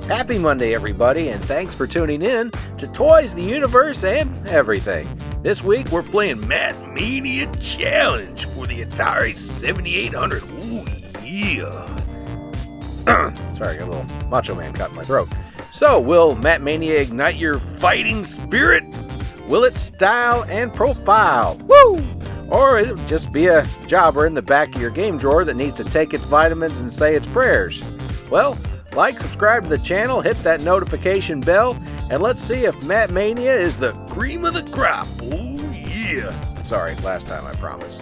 Happy Monday, everybody, and thanks for tuning in to Toys, the Universe, and Everything. This week, we're playing Mat Mania Challenge for the Atari 7800. Ooh, yeah. Sorry, I got a little Macho Man cut in my throat. So, will Mat Mania ignite your fighting spirit? Will it style and profile? Woo! Or it'll just be a jobber in the back of your game drawer that needs to take its vitamins and say its prayers? Well, like, subscribe to the channel, hit that notification bell, and let's see if Mat Mania is the cream of the crop. Oh yeah! Sorry, last time, I promise.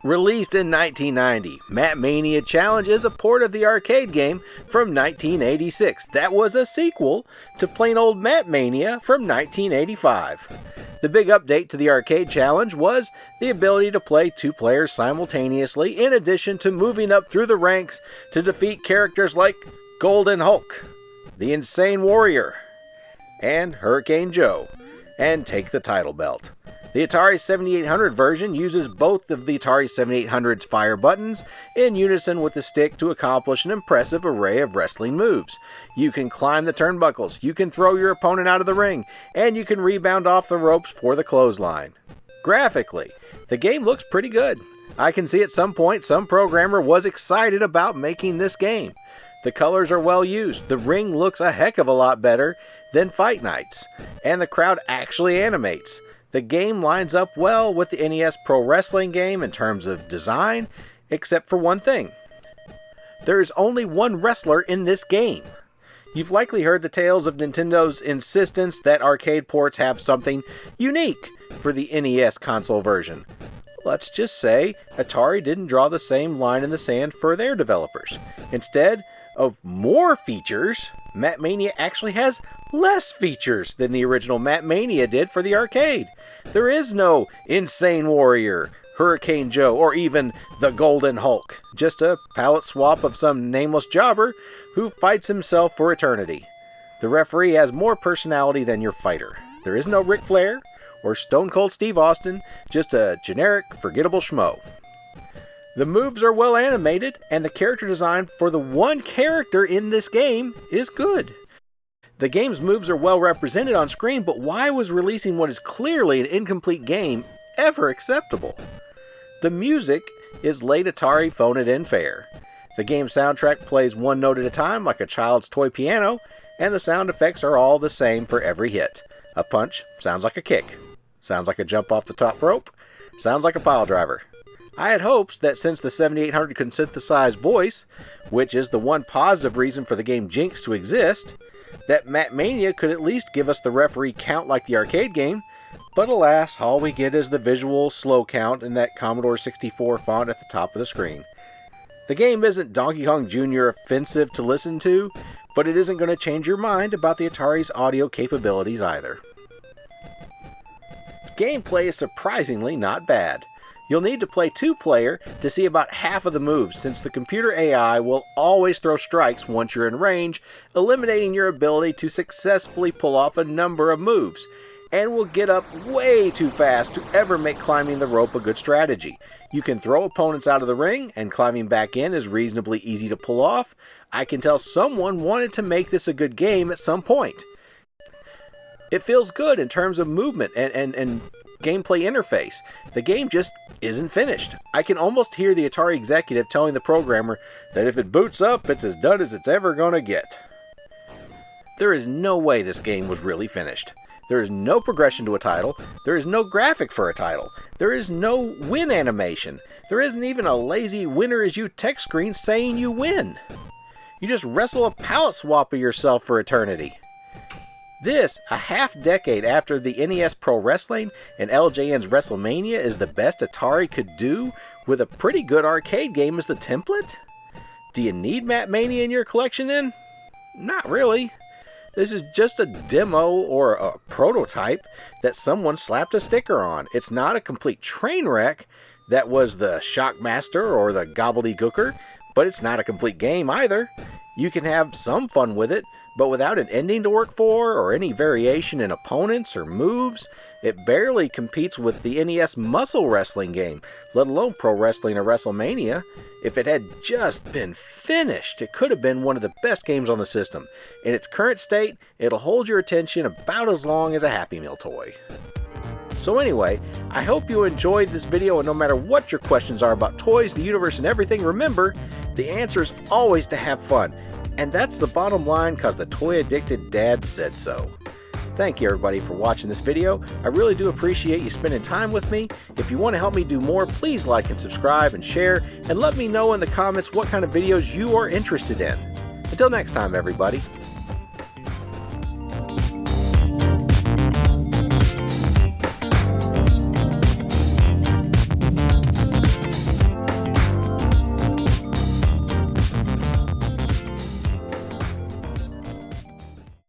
Released in 1990, Mat Mania Challenge is a port of the arcade game from 1986 that was a sequel to plain old Mat Mania from 1985. The big update to the arcade challenge was the ability to play two players simultaneously, in addition to moving up through the ranks to defeat characters like Golden Hulk, the Insane Warrior, and Hurricane Joe, and take the title belt. The Atari 7800 version uses both of the Atari 7800's fire buttons in unison with the stick to accomplish an impressive array of wrestling moves. You can climb the turnbuckles, you can throw your opponent out of the ring, and you can rebound off the ropes for the clothesline. Graphically, the game looks pretty good. I can see at some point some programmer was excited about making this game. The colors are well used, the ring looks a heck of a lot better than Fight Nights, and the crowd actually animates. The game lines up well with the NES Pro Wrestling game in terms of design, except for one thing. There is only one wrestler in this game. You've likely heard the tales of Nintendo's insistence that arcade ports have something unique for the NES console version. Let's just say Atari didn't draw the same line in the sand for their developers. Instead of more features, Mat Mania actually has less features than the original Mat Mania did for the arcade. There is no Insane Warrior, Hurricane Joe, or even the Golden Hulk. Just a palette swap of some nameless jobber who fights himself for eternity. The referee has more personality than your fighter. There is no Ric Flair or Stone Cold Steve Austin, just a generic, forgettable schmo. The moves are well animated, and the character design for the one character in this game is good. The game's moves are well represented on screen, but why was releasing what is clearly an incomplete game ever acceptable? The music is late Atari phone-it-in fare. The game's soundtrack plays one note at a time like a child's toy piano, and the sound effects are all the same for every hit. A punch sounds like a kick. Sounds like a jump off the top rope. Sounds like a pile driver. I had hopes that since the 7800 can synthesize voice, which is the one positive reason for the game Jinx to exist, that Mat Mania could at least give us the referee count like the arcade game, but alas, all we get is the visual slow count in that Commodore 64 font at the top of the screen. The game isn't Donkey Kong Jr. offensive to listen to, but it isn't going to change your mind about the Atari's audio capabilities either. Gameplay is surprisingly not bad. You'll need to play two-player to see about half of the moves, since the computer AI will always throw strikes once you're in range, eliminating your ability to successfully pull off a number of moves, and will get up way too fast to ever make climbing the rope a good strategy. You can throw opponents out of the ring, and climbing back in is reasonably easy to pull off. I can tell someone wanted to make this a good game at some point. It feels good in terms of movement and gameplay interface. The game just isn't finished. I can almost hear the Atari executive telling the programmer that if it boots up, it's as done as it's ever gonna get. There is no way this game was really finished. There is no progression to a title. There is no graphic for a title. There is no win animation. There isn't even a lazy winner is you text screen saying you win. You just wrestle a palette swap of yourself for eternity. This, a half-decade after the NES Pro Wrestling and LJN's WrestleMania, is the best Atari could do with a pretty good arcade game as the template? Do you need Mat Mania in your collection then? Not really. This is just a demo or a prototype that someone slapped a sticker on. It's not a complete train wreck, that was the Shockmaster or the Gobbledygooker, but it's not a complete game either. You can have some fun with it, but without an ending to work for or any variation in opponents or moves, it barely competes with the NES muscle wrestling game, let alone Pro Wrestling or WrestleMania. If it had just been finished, it could have been one of the best games on the system. In its current state, it'll hold your attention about as long as a Happy Meal toy. So anyway, I hope you enjoyed this video, and no matter what your questions are about toys, the universe, and everything, remember, the answer is always to have fun. And that's the bottom line, because the toy-addicted dad said so. Thank you everybody for watching this video. I really do appreciate you spending time with me. If you want to help me do more, please like and subscribe and share, and let me know in the comments what kind of videos you are interested in. Until next time, everybody.